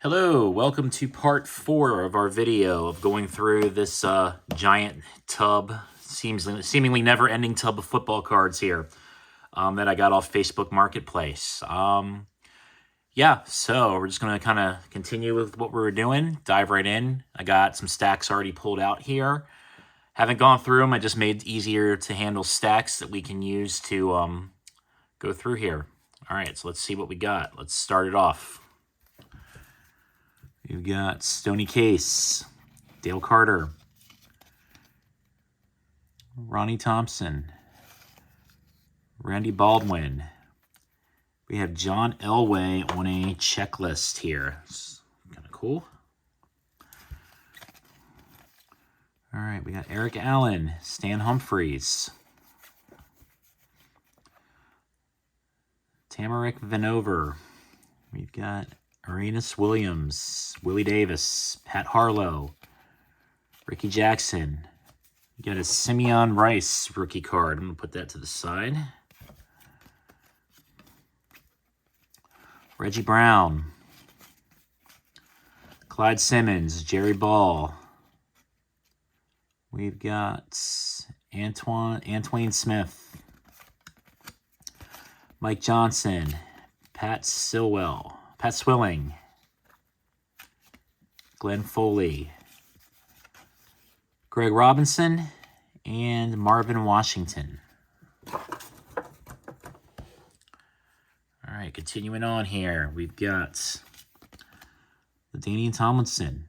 Hello, welcome to part 4 of our video of going through this giant tub, seemingly never-ending tub of football cards here that I got off Facebook Marketplace. Yeah, so we're just going to kind of continue with what we were doing, dive right in. I got some stacks already pulled out here. Haven't gone through them, I just made it easier to handle stacks that we can use to go through here. All right, so let's see what we got. Let's start it off. We've got Stoney Case, Dale Carter, Ronnie Thompson, Randy Baldwin. We have John Elway on a checklist here. It's kind of cool. All right, we got Eric Allen, Stan Humphries, Tamarick Vanover. We've got Arenas Williams, Willie Davis, Pat Harlow, Ricky Jackson. We got a Simeon Rice rookie card. I'm going to put that to the side. Reggie Brown, Clyde Simmons, Jerry Ball. We've got Antoine Smith, Mike Johnson, Pat Swilling, Glenn Foley, Greg Robinson, and Marvin Washington. All right, continuing on here, we've got LaDainian Tomlinson.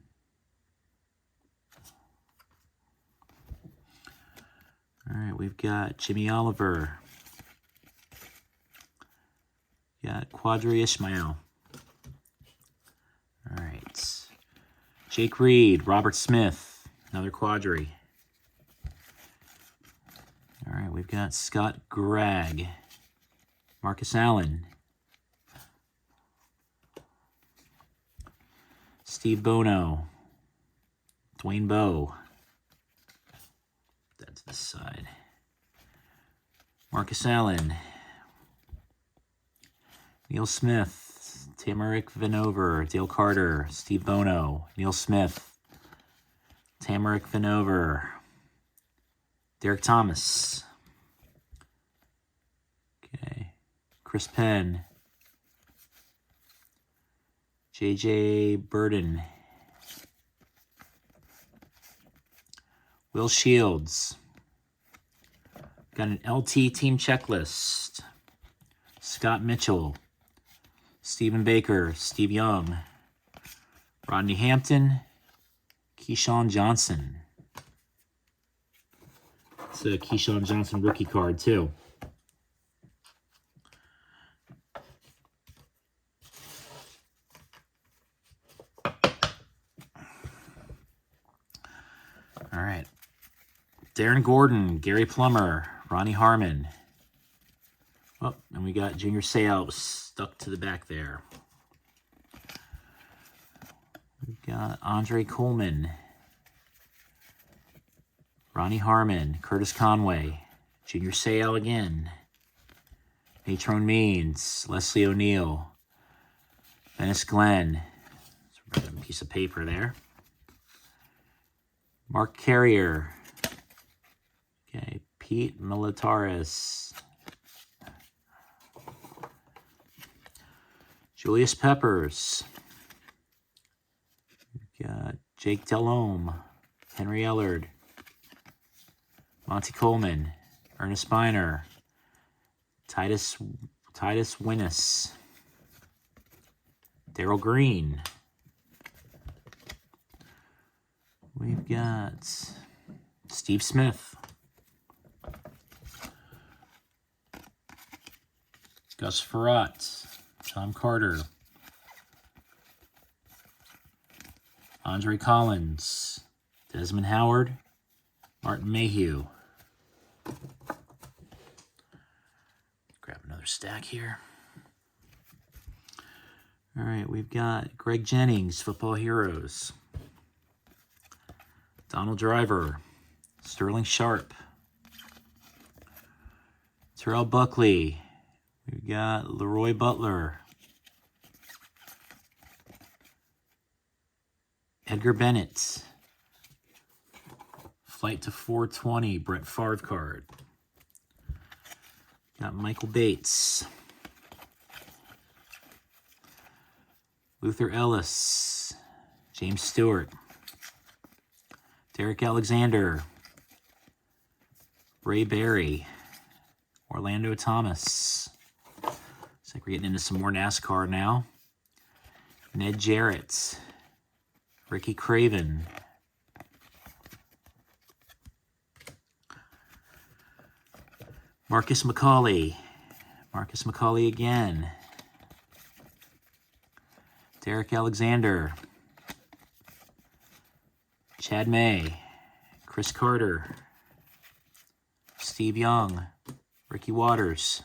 All right, we've got Jimmy Oliver. Got Quadri Ishmael. All right. Jake Reed, Robert Smith, another Quadri. All right, we've got Scott Gregg, Marcus Allen, Steve Bono, Dwayne Bowe. Put that to the side. Marcus Allen, Neil Smith, Tamarick Vanover, Dale Carter, Steve Bono, Neil Smith, Tamarick Vanover, Derek Thomas, okay, Chris Penn, J.J. Burden, Will Shields. Got an LT team checklist. Scott Mitchell, Stephen Baker, Steve Young, Rodney Hampton, Keyshawn Johnson. It's a Keyshawn Johnson rookie card, too. All right. Darren Gordon, Gary Plummer, Ronnie Harmon. Oh, and we got Junior Seau stuck to the back there. We've got Andre Coleman, Ronnie Harmon, Curtis Conway, Junior Seau again, Natrone Means, Leslie O'Neal, Dennis Glenn. Let's write a piece of paper there. Mark Carrier. Okay, Pete Militaris. Julius Peppers. We've got Jake Delhomme, Henry Ellard, Monty Coleman, Ernest Biner, Titus Winnis, Darrell Green. We've got Steve Smith, Gus Farrat, Tom Carter, Andre Collins, Desmond Howard, Martin Mayhew. Grab another stack here. All right, we've got Greg Jennings, Football Heroes, Donald Driver, Sterling Sharp, Terrell Buckley. We've got Leroy Butler, Edgar Bennett. Flight to 420, Brett Favre card. Got Michael Bates. Luther Ellis. James Stewart. Derek Alexander. Ray Berry. Orlando Thomas. Looks like we're getting into some more NASCAR now. Ned Jarrett. Ricky Craven. Marcus McCauley. Marcus McCauley again. Derek Alexander. Chad May. Chris Carter. Steve Young. Ricky Waters.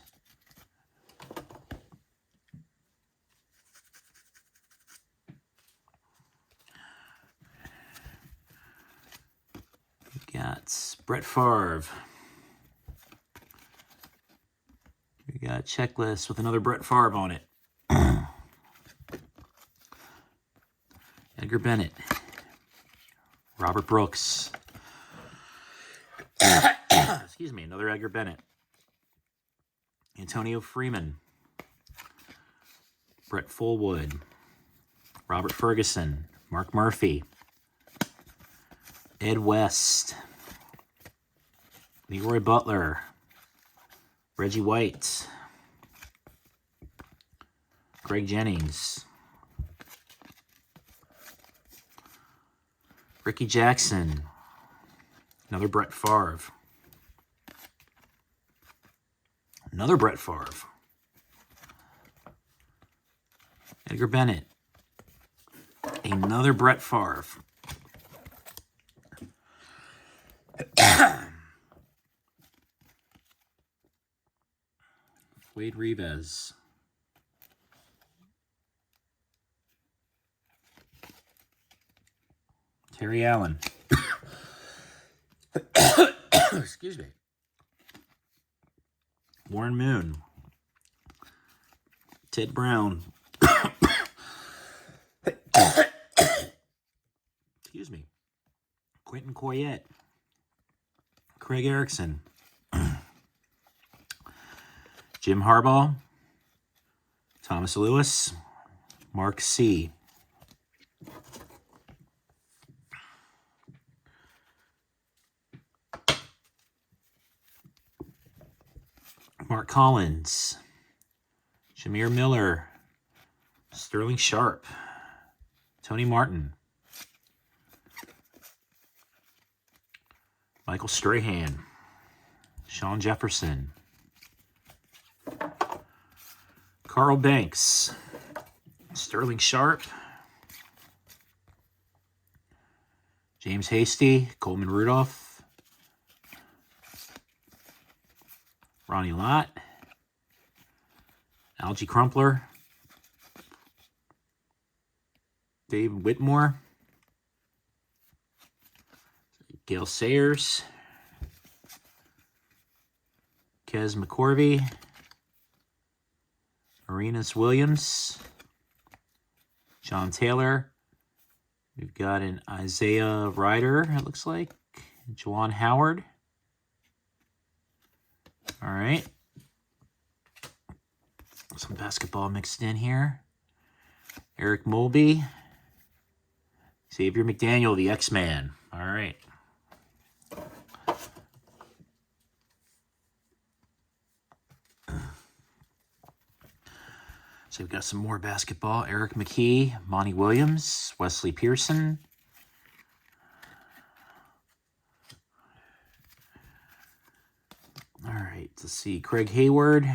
We got Brett Favre. We got a checklist with another Brett Favre on it. Edgar Bennett. Robert Brooks. Excuse me, another Edgar Bennett. Antonio Freeman. Brett Fullwood. Robert Ferguson. Mark Murphy. Ed West. Leroy Butler. Reggie White. Greg Jennings. Ricky Jackson. Another Brett Favre. Another Brett Favre. Edgar Bennett. Another Brett Favre. Wade Rivas. Terry Allen. Excuse me. Warren Moon. Ted Brown. Excuse me. Quentin Coyette. Craig Erickson. Jim Harbaugh. Thomas Lewis. Mark C. Mark Collins. Shamir Miller. Sterling Sharp. Tony Martin. Michael Strahan. Sean Jefferson. Carl Banks. Sterling Sharp. James Hasty. Coleman Rudolph. Ronnie Lott. Algie Crumpler. Dave Whitmore. Gail Sayers. Kez McCorvey. Arenas Williams. John Taylor. We've got an Isaiah Ryder, it looks like. Juwan Howard. All right. Some basketball mixed in here. Eric Mulby. Xavier McDaniel, the X-Man. All right. So we've got some more basketball. Eric McKee, Monty Williams, Wesley Pearson. All right, let's see. Craig Hayward,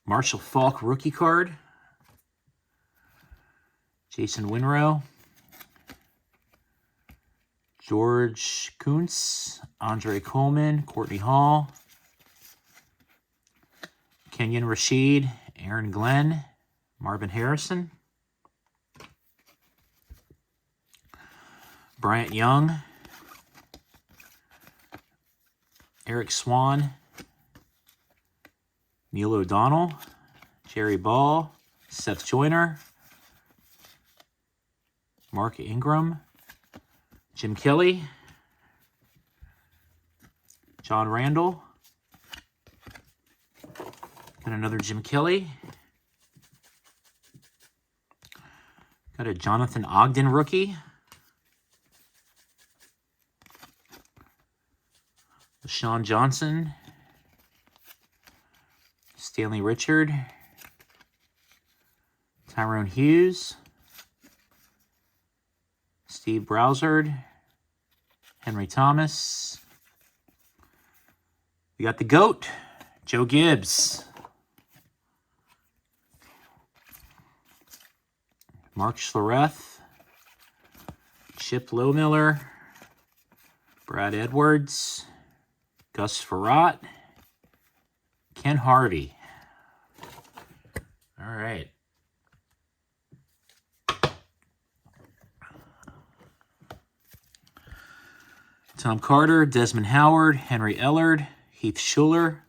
Marshall Falk rookie card. Jason Winrow. George Kuntz, Andre Coleman, Courtney Hall. Kenyon Rashid, Aaron Glenn, Marvin Harrison. Bryant Young. Eric Swan. Neil O'Donnell. Jerry Ball. Seth Joyner. Mark Ingram, Jim Kelly, John Randall. Got another Jim Kelly. Got a Jonathan Ogden rookie. Sean Johnson. Stanley Richard. Tyrone Hughes. Steve Brausard. Henry Thomas. We got the GOAT, Joe Gibbs. Mark Schlereth. Chip Lowmiller. Brad Edwards. Gus Farrat. Ken Harvey. All right. Tom Carter, Desmond Howard, Henry Ellard, Heath Schuler.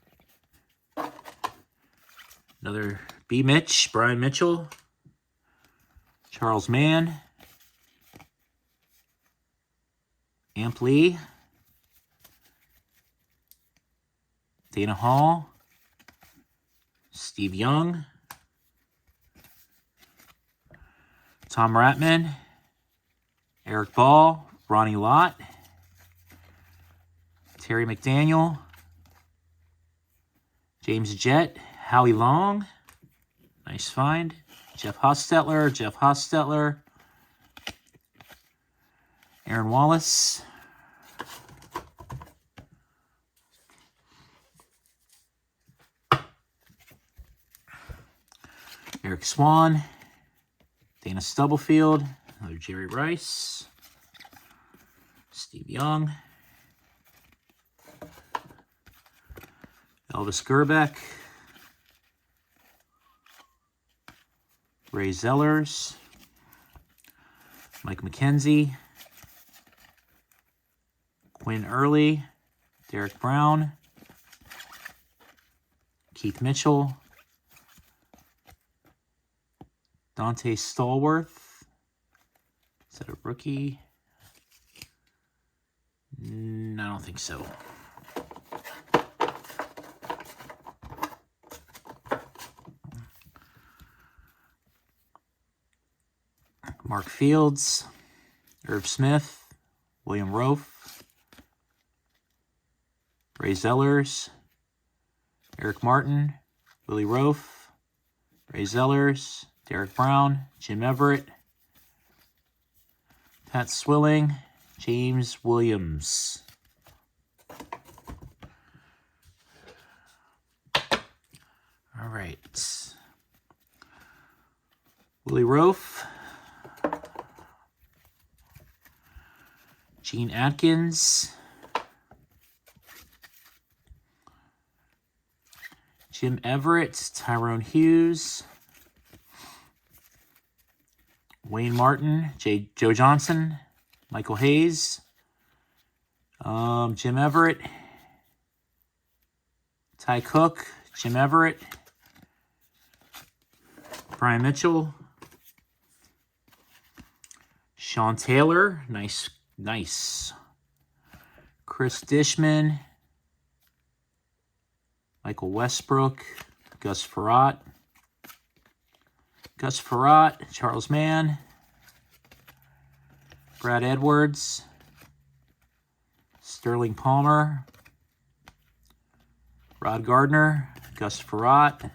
Another B. Mitch, Brian Mitchell. Charles Mann. Amp Lee. Dana Hall. Steve Young. Tom Ratman. Eric Ball. Ronnie Lott. Terry McDaniel. James Jett. Howie Long. Nice find. Jeff Hostetler. Aaron Wallace. Eric Swan. Dana Stubblefield. Another Jerry Rice. Steve Young. Elvis Gerbeck. Ray Zellers. Mike McKenzie. Quinn Early. Derek Brown. Keith Mitchell. Dante Stallworth. Is that a rookie? No, I don't think so. Mark Fields, Irv Smith, William Rofe, Ray Zellers, Eric Martin, Willie Rofe, Ray Zellers, Derek Brown, Jim Everett, Pat Swilling, James Williams. All right. Willie Rofe. Gene Atkins. Jim Everett. Tyrone Hughes. Wayne Martin. Joe Johnson. Michael Hayes. Jim Everett. Ty Cook. Jim Everett. Brian Mitchell. Sean Taylor. Nice. Chris Dishman. Michael Westbrook. Gus Farrat. Charles Mann. Brad Edwards. Sterling Palmer. Rod Gardner. Gus Farrat.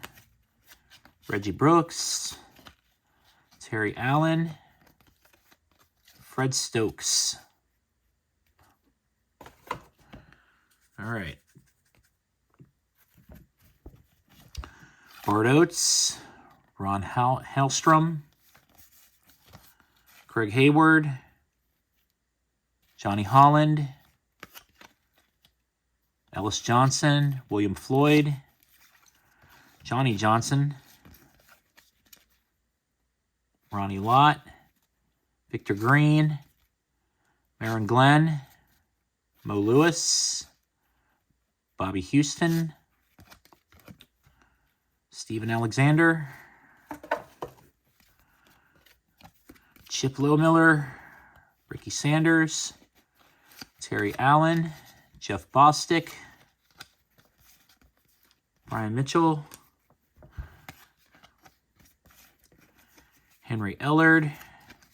Reggie Brooks. Terry Allen. Fred Stokes. All right. Bart Oates, Ron Hellstrom, Craig Hayward, Johnny Holland, Ellis Johnson, William Floyd, Johnny Johnson, Ronnie Lott, Victor Green, Marin Glenn, Mo Lewis, Bobby Houston, Steven Alexander, Chip Lowmiller, Ricky Sanders, Terry Allen, Jeff Bostic, Brian Mitchell, Henry Ellard,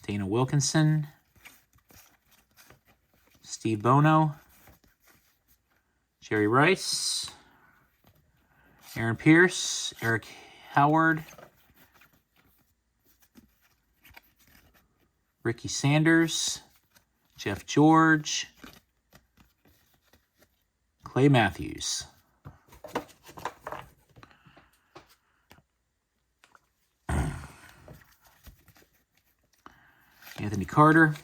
Dana Wilkinson, Steve Bono, Jerry Rice, Aaron Pierce, Eric Howard, Ricky Sanders, Jeff George, Clay Matthews. Anthony Carter,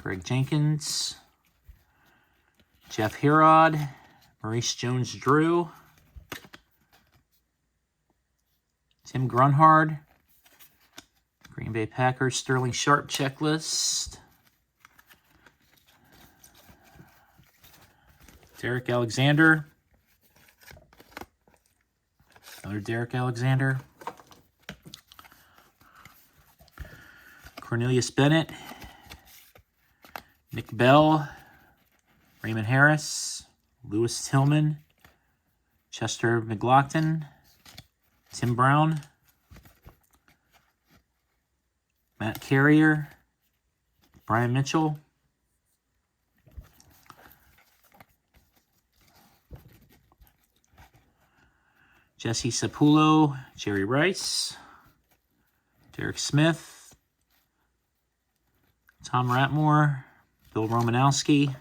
Greg Jenkins, Jeff Herod, Maurice Jones-Drew, Tim Grunhard, Green Bay Packers Sterling Sharp checklist, Derek Alexander, another Derek Alexander, Cornelius Bennett, Nick Bell, Raymond Harris, Lewis Tillman, Chester McLaughlin, Tim Brown, Matt Carrier, Brian Mitchell, Jesse Sapulo, Jerry Rice, Derek Smith, Tom Ratmore, Bill Romanowski,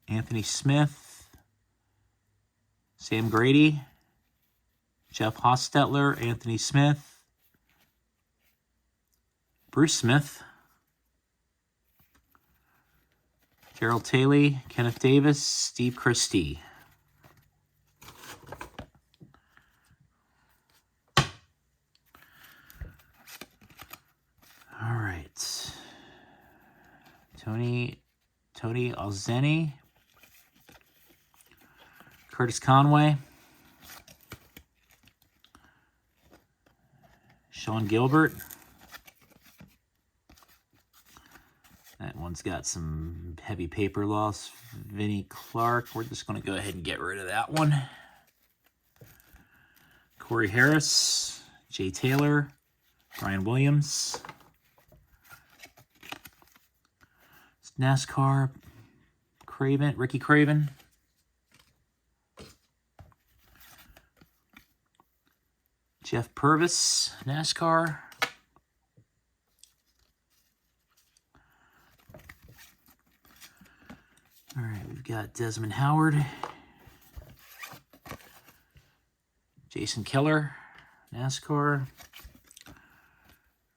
Anthony Smith, Sam Grady, Jeff Hostetler, Anthony Smith, Bruce Smith, Gerald Taylor, Kenneth Davis, Steve Christie. All right. Tony Alzeni, Curtis Conway, Sean Gilbert. That one's got some heavy paper loss. Vinnie Clark. We're just going to go ahead and get rid of that one. Corey Harris, Jay Taylor, Brian Williams. NASCAR, Craven, Ricky Craven. Jeff Purvis, NASCAR. All right, we've got Desmond Howard. Jason Keller, NASCAR.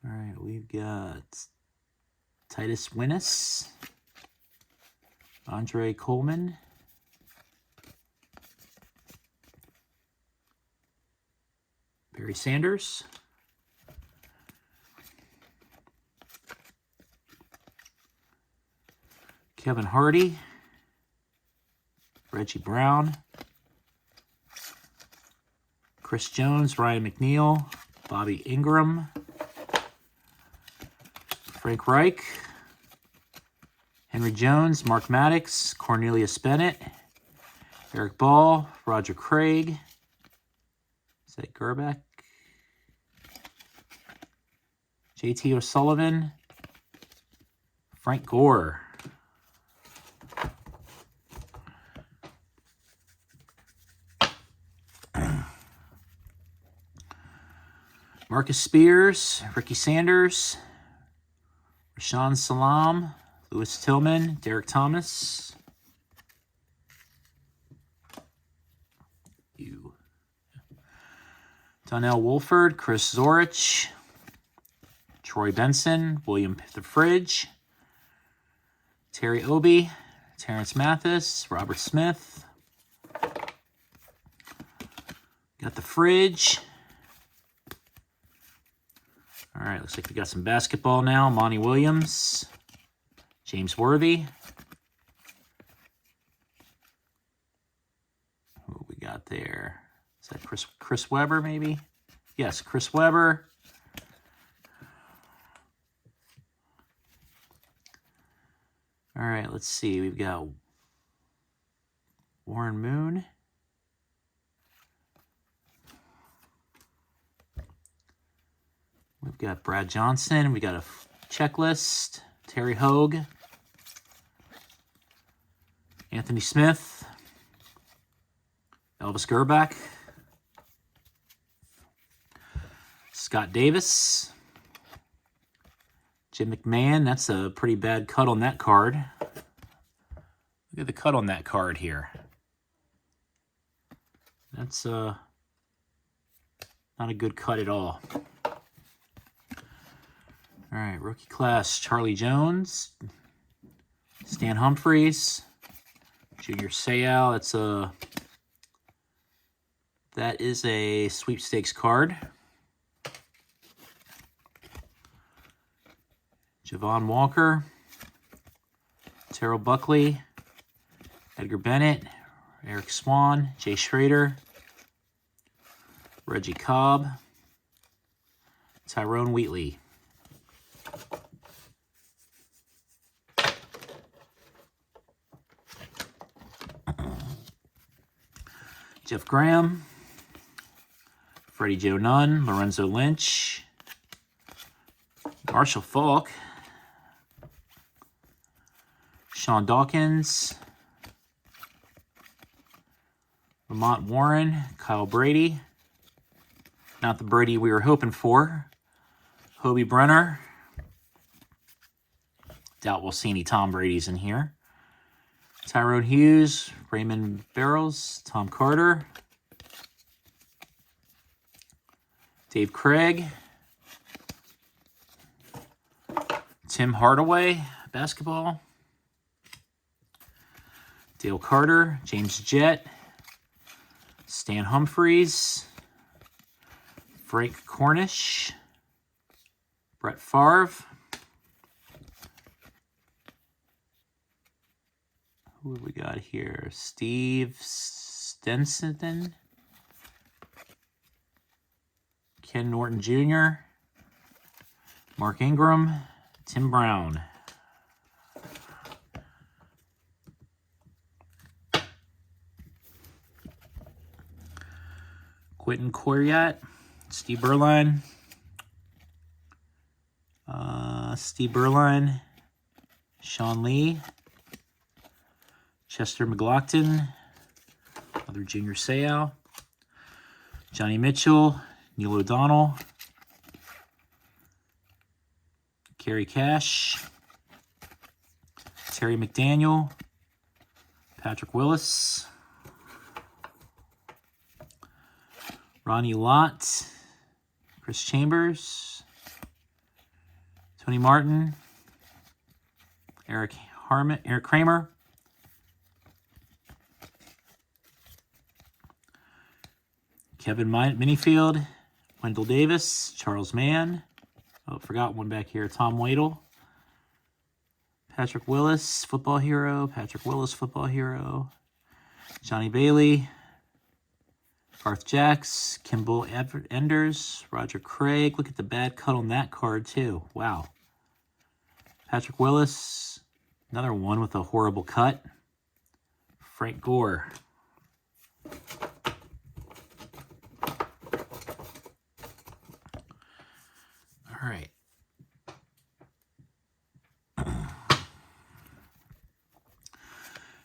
All right, we've got Titus Winnis, Andre Coleman, Barry Sanders, Kevin Hardy, Reggie Brown, Chris Jones, Ryan McNeil, Bobby Ingram, Frank Reich, Henry Jones, Mark Maddox, Cornelius Bennett, Eric Ball, Roger Craig, is that Gerbeck? JT O'Sullivan, Frank Gore. Marcus Spears, Ricky Sanders, Rashawn Salam, Lewis Tillman, Derek Thomas. Donnell Wolford, Chris Zorich, Troy Benson, William the Fridge, Terry Obie, Terrence Mathis, Robert Smith. Got the Fridge. All right, looks like we got some basketball now. Monty Williams, James Worthy. What we got there? Is that Chris Chris Webber, maybe? Yes, Chris Webber. All right, let's see. We've got Warren Moon. We've got Brad Johnson. We got a checklist. Terry Hogue. Anthony Smith. Elvis Grbac. Scott Davis. Jim McMahon. That's a pretty bad cut on that card. Look at the cut on that card here. That's not a good cut at all. All right, rookie class, Charlie Jones, Stan Humphries, Junior Seau. That is a sweepstakes card. Javon Walker, Terrell Buckley, Edgar Bennett, Eric Swan, Jay Schrader, Reggie Cobb, Tyrone Wheatley. Jeff Graham, Freddie Joe Nunn, Lorenzo Lynch, Marshall Faulk, Sean Dawkins, Lamont Warren, Kyle Brady, not the Brady we were hoping for, Hobie Brenner, doubt we'll see any Tom Brady's in here, Tyrone Hughes, Raymond Barrows, Tom Carter, Dave Craig, Tim Hardaway, basketball, Dale Carter, James Jett, Stan Humphries, Frank Cornish, Brett Favre, who have we got here? Steve Stenson, Ken Norton Jr., Mark Ingram, Tim Brown. Quentin Coryat, Steve Berline, Sean Lee, Chester McLaughlin, another Junior Seau, Johnny Mitchell, Neil O'Donnell, Kerry Cash, Terry McDaniel, Patrick Willis, Ronnie Lott, Chris Chambers, Tony Martin, Eric Kramer, Kevin Minifield, Wendell Davis, Charles Mann. Oh, forgot one back here. Tom Waddle, Patrick Willis, football hero. Patrick Willis, football hero. Johnny Bailey, Garth Jacks, Kimball Enders, Roger Craig. Look at the bad cut on that card, too. Wow. Patrick Willis, another one with a horrible cut. Frank Gore. All right.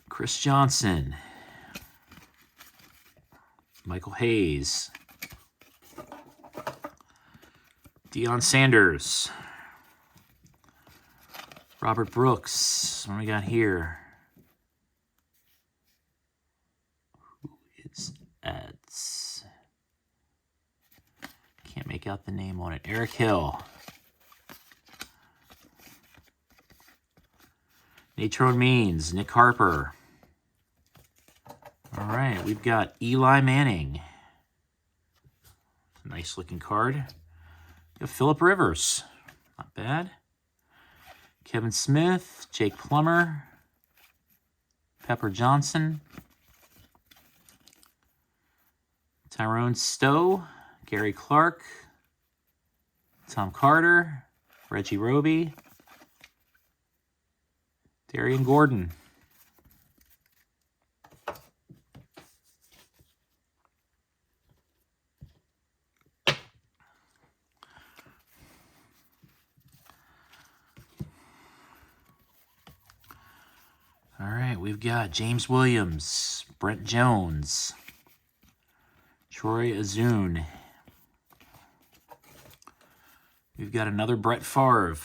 Chris Johnson. Michael Hayes. Deion Sanders. Robert Brooks. What do we got here? Who is that? Can't make out the name on it. Eric Hill. Natrone Means. Nick Harper. All right, we've got Eli Manning. Nice looking card. We have Phillip Rivers. Not bad. Kevin Smith, Jake Plummer, Pepper Johnson, Tyrone Stowe, Gary Clark, Tom Carter, Reggie Roby, Darian Gordon. All right, we've got James Williams, Brent Jones, Troy Azun. We've got another Brett Favre,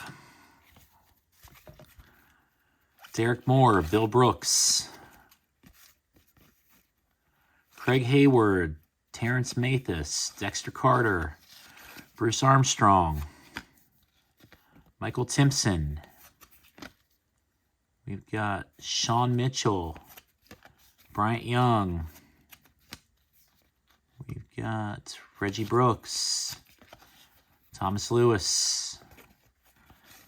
Derek Moore, Bill Brooks, Craig Hayward, Terrence Mathis, Dexter Carter, Bruce Armstrong, Michael Timpson. We've got Sean Mitchell, Bryant Young. We've got Reggie Brooks, Thomas Lewis,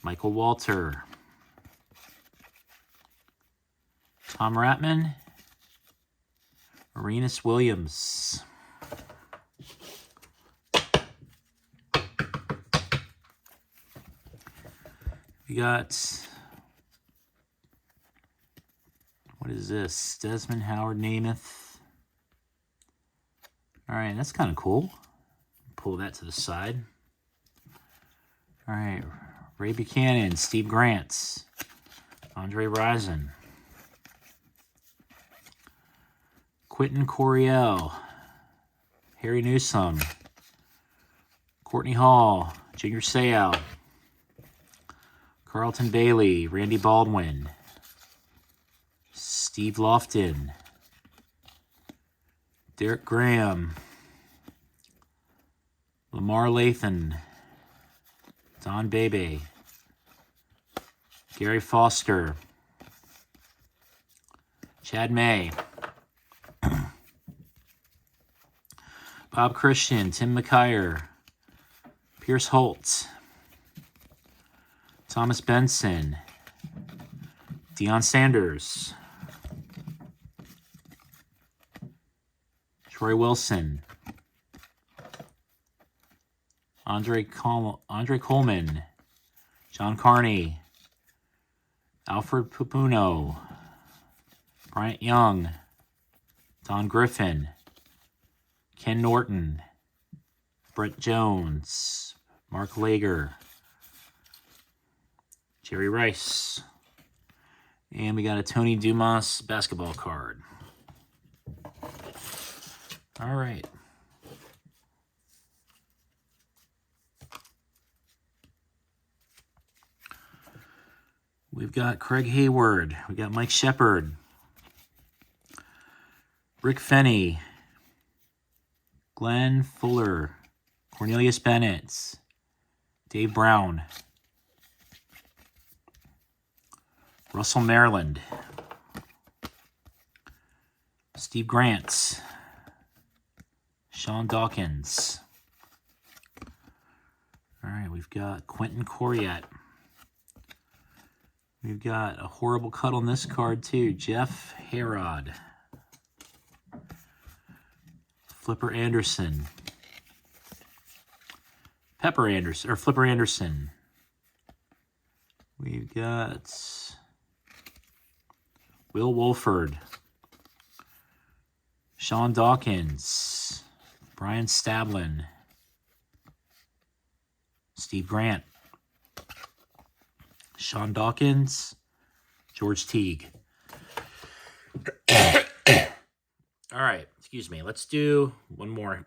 Michael Walter, Tom Ratman, Arenas Williams. We got, what is this? Desmond Howard Namath. All right, that's kind of cool. Pull that to the side. All right, Ray Buchanan, Steve Grant, Andre Rison, Quentin Coriel, Harry Newsome, Courtney Hall, Junior Seau, Carlton Bailey, Randy Baldwin, Steve Lofton, Derek Graham, Lamar Lathan, Don Bebe, Gary Foster, Chad May, Bob Christian, Tim McKyer, Pierce Holt, Thomas Benson, Deion Sanders, Troy Wilson, Andre Coleman, John Carney, Alfred Pupuno, Bryant Young, Don Griffin, Ken Norton, Brett Jones, Mark Lager, Jerry Rice, and we got a Tony Dumas basketball card. All right. We've got Craig Hayward. We got Mike Shepard, Rick Fenney, Glenn Fuller, Cornelius Bennett, Dave Brown, Russell Maryland, Steve Grant, Sean Dawkins. All right, we've got Quentin Coriat. We've got a horrible cut on this card too. Jeff Herod, Flipper Anderson, Flipper Anderson. We've got Will Wolford, Sean Dawkins, Brian Stablin, Steve Grant, Sean Dawkins, George Teague. All right, excuse me. Let's do one more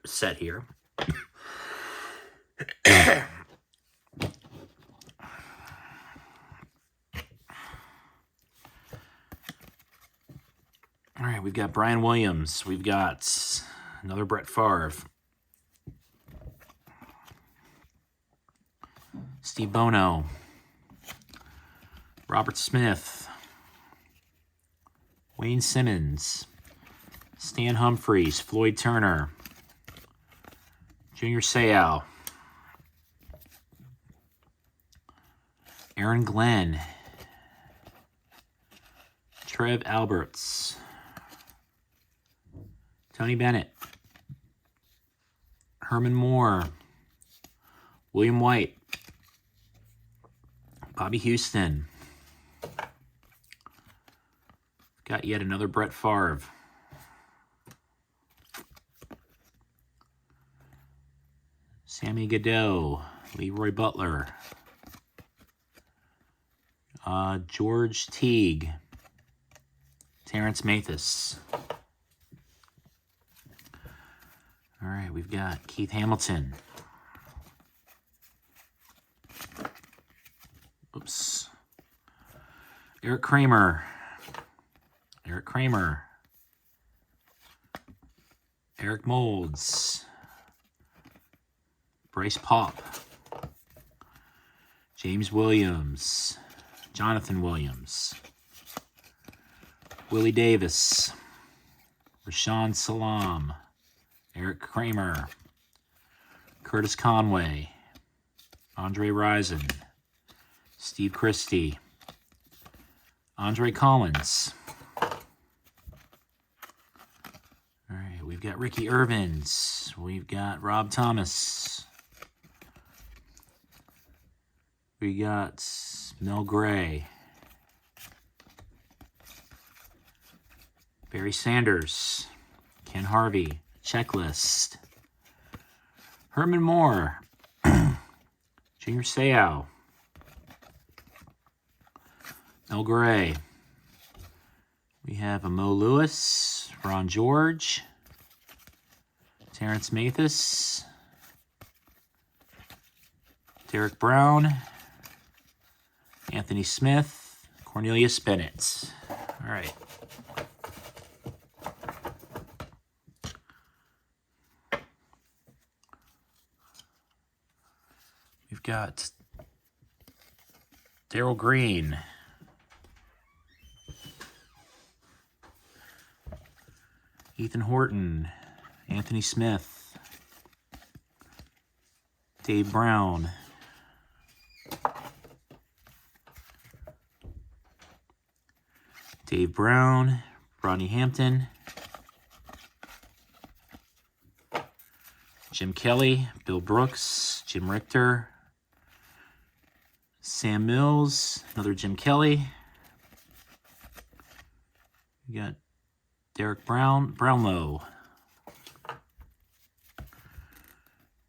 set here. All right, we've got Brian Williams. We've got another Brett Favre. Steve Bono. Robert Smith. Wayne Simmons. Stan Humphries. Floyd Turner. Junior Seau. Aaron Glenn. Trev Alberts. Tony Bennett. Herman Moore, William White, Bobby Houston. Got yet another Brett Favre. Sammy Godot, Leroy Butler, George Teague, Terrence Mathis. All right, we've got Keith Hamilton. Oops. Eric Kramer. Eric Kramer. Eric Moulds. Bryce Paup. James Williams. Jonathan Williams. Willie Davis. Rashawn Salam. Eric Kramer. Curtis Conway. Andre Rison. Steve Christie. Andre Collins. All right, we've got Ricky Irvins. We've got Rob Thomas. We got Mel Gray. Barry Sanders. Ken Harvey. Checklist. Herman Moore. Junior Seau. Mel Gray. We have a Mo Lewis, Ron George, Terrence Mathis, Derek Brown, Anthony Smith, Cornelius Bennett. All right. We've got Darryl Green, Ethan Horton, Anthony Smith, Dave Brown, Rodney Hampton, Jim Kelly, Bill Brooks, Jim Richter, Sam Mills, another Jim Kelly. We got Derek Brownlow.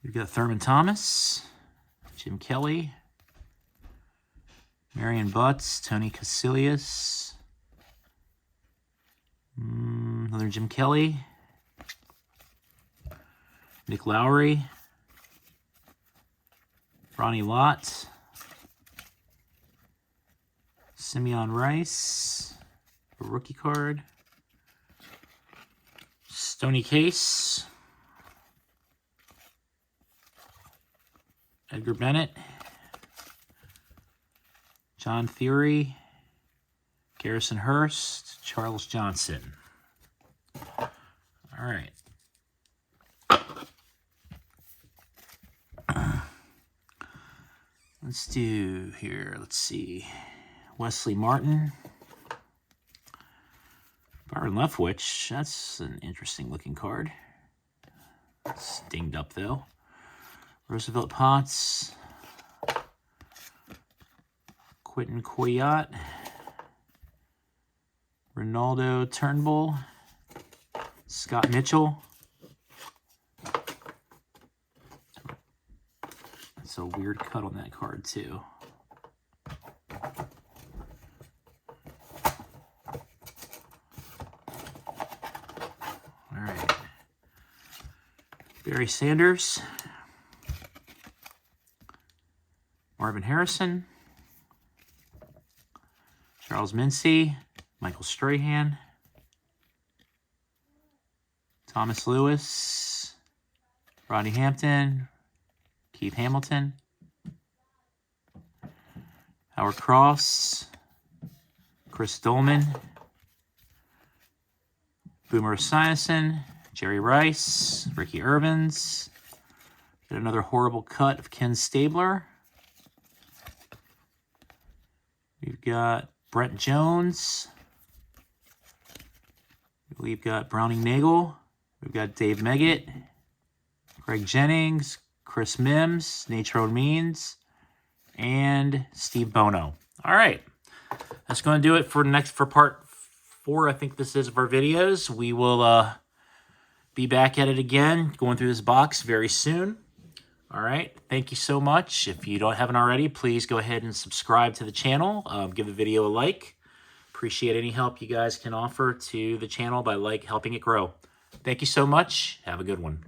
We've got Thurman Thomas, Jim Kelly, Marion Butts, Tony Casillas, another Jim Kelly, Nick Lowry, Ronnie Lott, Simeon Rice, a rookie card, Stoney Case, Edgar Bennett, John Fury, Garrison Hurst, Charles Johnson. All right. Let's do here, let's see. Wesley Martin. Byron Leftwich, that's an interesting looking card. It's dinged up though. Roosevelt Potts. Quentin Coyot. Ronaldo Turnbull. Scott Mitchell. That's a weird cut on that card too. All right. Barry Sanders. Marvin Harrison. Charles Mincy. Michael Strahan. Thomas Lewis. Rodney Hampton. Keith Hamilton. Howard Cross. Chris Dolman. Boomer Esiason. Jerry Rice. Ricky Irvins. Got another horrible cut of Ken Stabler. We've got Brett Jones. We've got Browning Nagel. We've got Dave Meggett. Greg Jennings, Chris Mims, Natrone Means, and Steve Bono. All right. That's going to do it for part 4, I think this is, of our videos. We will be back at it again, going through this box very soon. All right. Thank you so much. If you haven't already, please go ahead and subscribe to the channel. Give the video a like. Appreciate any help you guys can offer to the channel by helping it grow. Thank you so much. Have a good one.